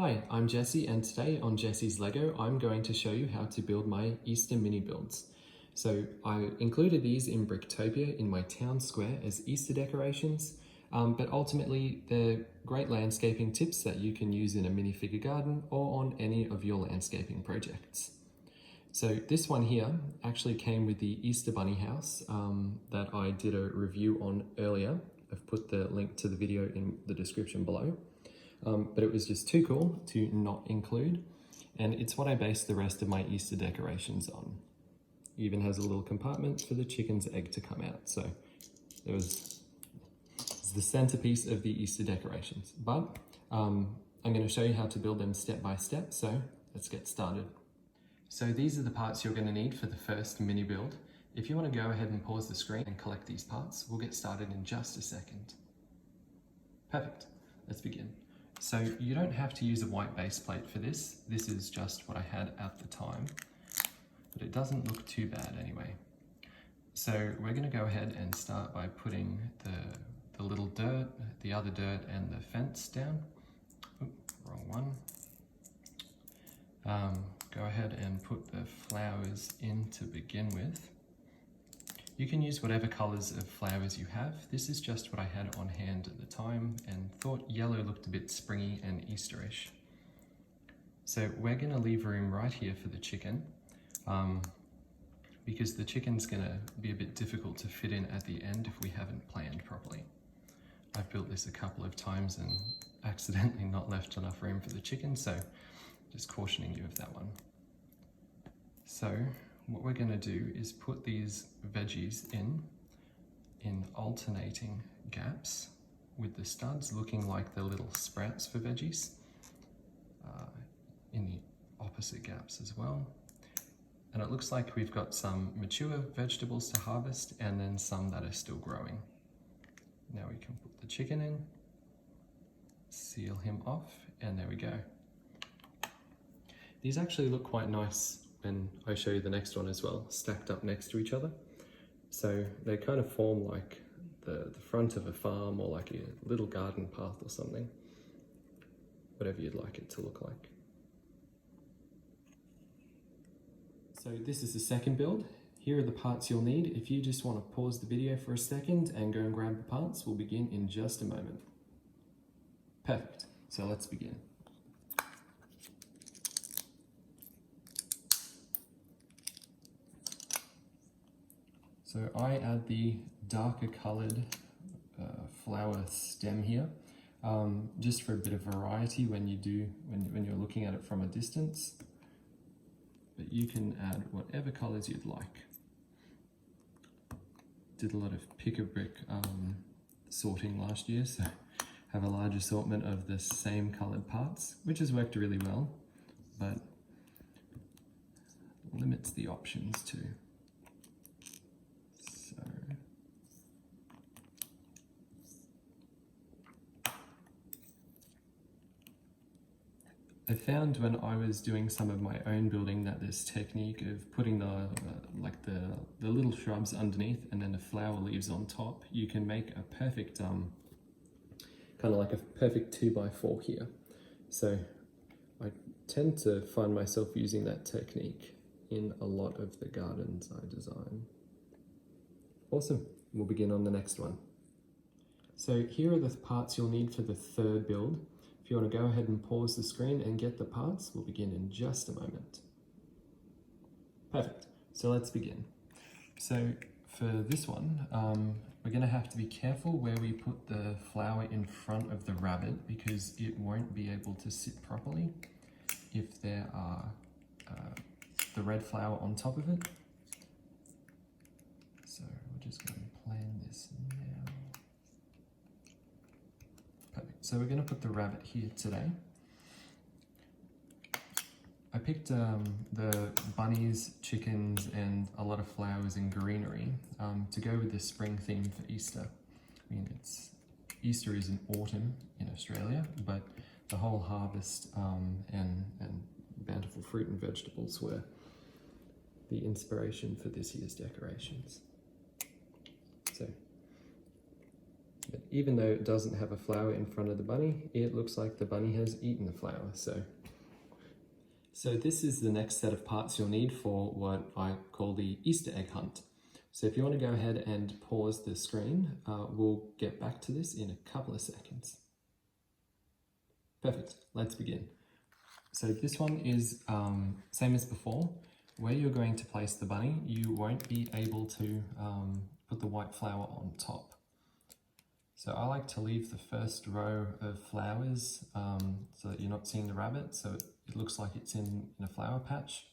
Hi, I'm Jesse, and today on Jesse's Lego I'm going to show you how to build my Easter mini builds. So I included these in Bricktopia in my town square as Easter decorations, but ultimately they're great landscaping tips that you can use in a minifigure garden or on any of your landscaping projects. So this one here actually came with the Easter Bunny house that I did a review on earlier. I've put the link to the video in the description below. But it was just too cool to not include, and it's what I based the rest of my Easter decorations on. It even has a little compartment for the chicken's egg to come out, so it's the centerpiece of the Easter decorations. But I'm going to show you how to build them step by step, so let's get started. So these are the parts you're going to need for the first mini build. If you want to go ahead and pause the screen and collect these parts, we'll get started in just a second. Perfect, let's begin. So you don't have to use a white base plate for this. This is just what I had at the time, but it doesn't look too bad anyway. So we're going to go ahead and start by putting the little dirt, the other dirt, and the fence down. Oop, wrong one. Go ahead and put the flowers in to begin with. You can use whatever colours of flowers you have. This is just what I had on hand at the time and thought yellow looked a bit springy and Easterish. So we're going to leave room right here for the chicken because the chicken's going to be a bit difficult to fit in at the end if we haven't planned properly. I've built this a couple of times and accidentally not left enough room for the chicken, so just cautioning you of that one. So what we're going to do is put these veggies in alternating gaps with the studs looking like the little sprouts for veggies in the opposite gaps as well. And it looks like we've got some mature vegetables to harvest and then some that are still growing. Now we can put the chicken in, seal him off, and there we go. These actually look quite nice and I show you the next one as well, stacked up next to each other. So they kind of form like the front of a farm or like a little garden path or something, whatever you'd like it to look like. So this is the second build. Here are the parts you'll need. If you just want to pause the video for a second and go and grab the parts, we'll begin in just a moment. Perfect, so let's begin. So I add the darker coloured flower stem here, just for a bit of variety when you're looking at it from a distance. But you can add whatever colours you'd like. Did a lot of pick-a-brick sorting last year, so have a large assortment of the same coloured parts, which has worked really well, but limits the options too. I found when I was doing some of my own building that this technique of putting the little shrubs underneath and then the flower leaves on top, you can make a perfect, kind of like a perfect 2x4 here. So I tend to find myself using that technique in a lot of the gardens I design. Awesome, we'll begin on the next one. So here are the parts you'll need for the third build. If you want to go ahead and pause the screen and get the parts, we'll begin in just a moment. Perfect, so let's begin. So for this one, we're going to have to be careful where we put the flower in front of the rabbit because it won't be able to sit properly if there are the red flower on top of it. So we're just going to plan this now. So we're going to put the rabbit here today. I picked the bunnies, chickens, and a lot of flowers and greenery to go with the spring theme for Easter. I mean, Easter is in autumn in Australia, but the whole harvest and bountiful fruit and vegetables were the inspiration for this year's decorations. So But even though it doesn't have a flower in front of the bunny, it looks like the bunny has eaten the flower. So this is the next set of parts you'll need for what I call the Easter egg hunt. So if you want to go ahead and pause the screen, we'll get back to this in a couple of seconds. Perfect, let's begin. So this one is same as before. Where you're going to place the bunny, you won't be able to put the white flower on top. So I like to leave the first row of flowers so that you're not seeing the rabbit, so it looks like it's in a flower patch,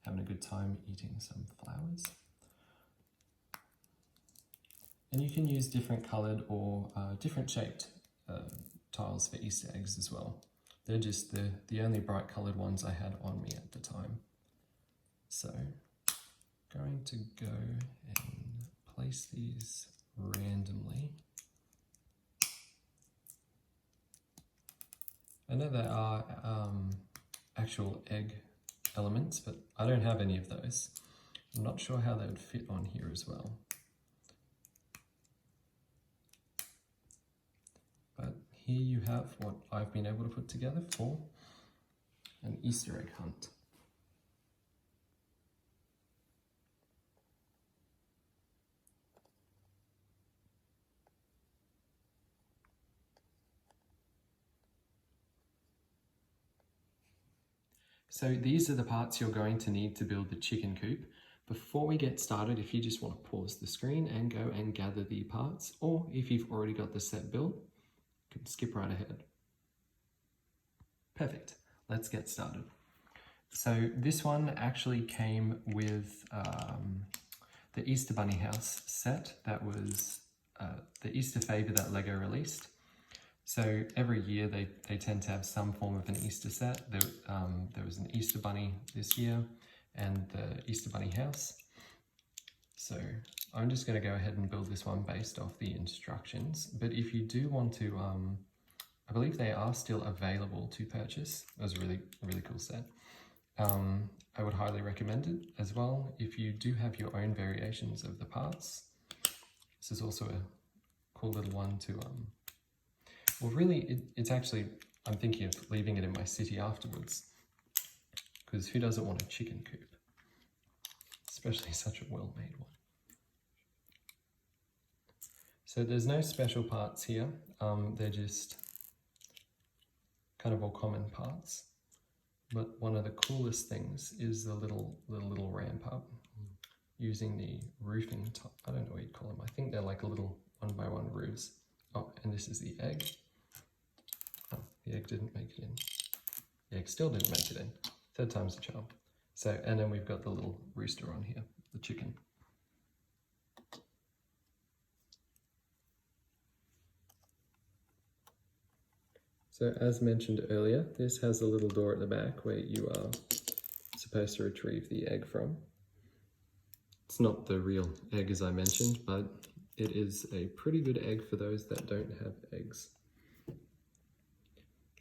having a good time eating some flowers. And you can use different coloured or different shaped tiles for Easter eggs as well. They're just the only bright coloured ones I had on me at the time. So, going to go and place these randomly. I know there are actual egg elements, but I don't have any of those. I'm not sure how they would fit on here as well. But here you have what I've been able to put together for an Easter egg hunt. So these are the parts you're going to need to build the chicken coop. Before we get started, if you just want to pause the screen and go and gather the parts, or if you've already got the set built, you can skip right ahead. Perfect, let's get started. So this one actually came with the Easter Bunny house set. That was the Easter favor that LEGO released. So every year they tend to have some form of an Easter set. There was an Easter Bunny this year and the Easter Bunny house. So I'm just going to go ahead and build this one based off the instructions. But if you do want to, I believe they are still available to purchase. It was a really cool set. I would highly recommend it as well. If you do have your own variations of the parts, this is also a cool little one to well, really, it's actually, I'm thinking of leaving it in my city afterwards, because who doesn't want a chicken coop? Especially such a well-made one. So there's no special parts here. They're just kind of all common parts. But one of the coolest things is the little ramp up using the roofing top. I don't know what you'd call them. I think they're like a little 1x1 roofs. Oh, and this is the egg. Oh, the egg didn't make it in. The egg still didn't make it in. Third time's the charm. So, and then we've got the little rooster on here, the chicken. So as mentioned earlier, this has a little door at the back where you are supposed to retrieve the egg from. It's not the real egg as I mentioned, but it is a pretty good egg for those that don't have eggs.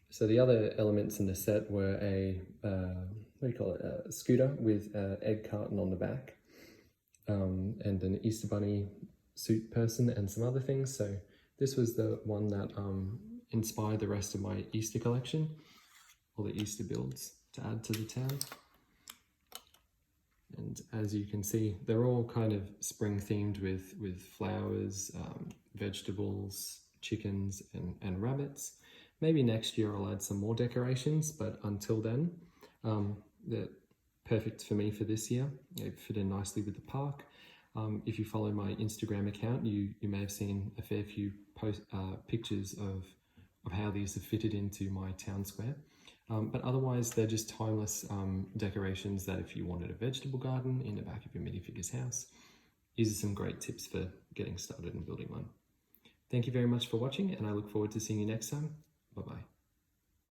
So the other elements in the set were a, a scooter with an egg carton on the back, and an Easter Bunny suit person and some other things. So this was the one that inspired the rest of my Easter collection, all the Easter builds to add to the town. And as you can see, they're all kind of spring themed with flowers, vegetables, chickens and rabbits. Maybe next year I'll add some more decorations, but until then, they're perfect for me for this year. They fit in nicely with the park. If you follow my Instagram account, you may have seen a fair few pictures of how these have fitted into my town square. But otherwise, they're just timeless decorations that if you wanted a vegetable garden in the back of your minifigure's house, these are some great tips for getting started and building one. Thank you very much for watching, and I look forward to seeing you next time. Bye-bye.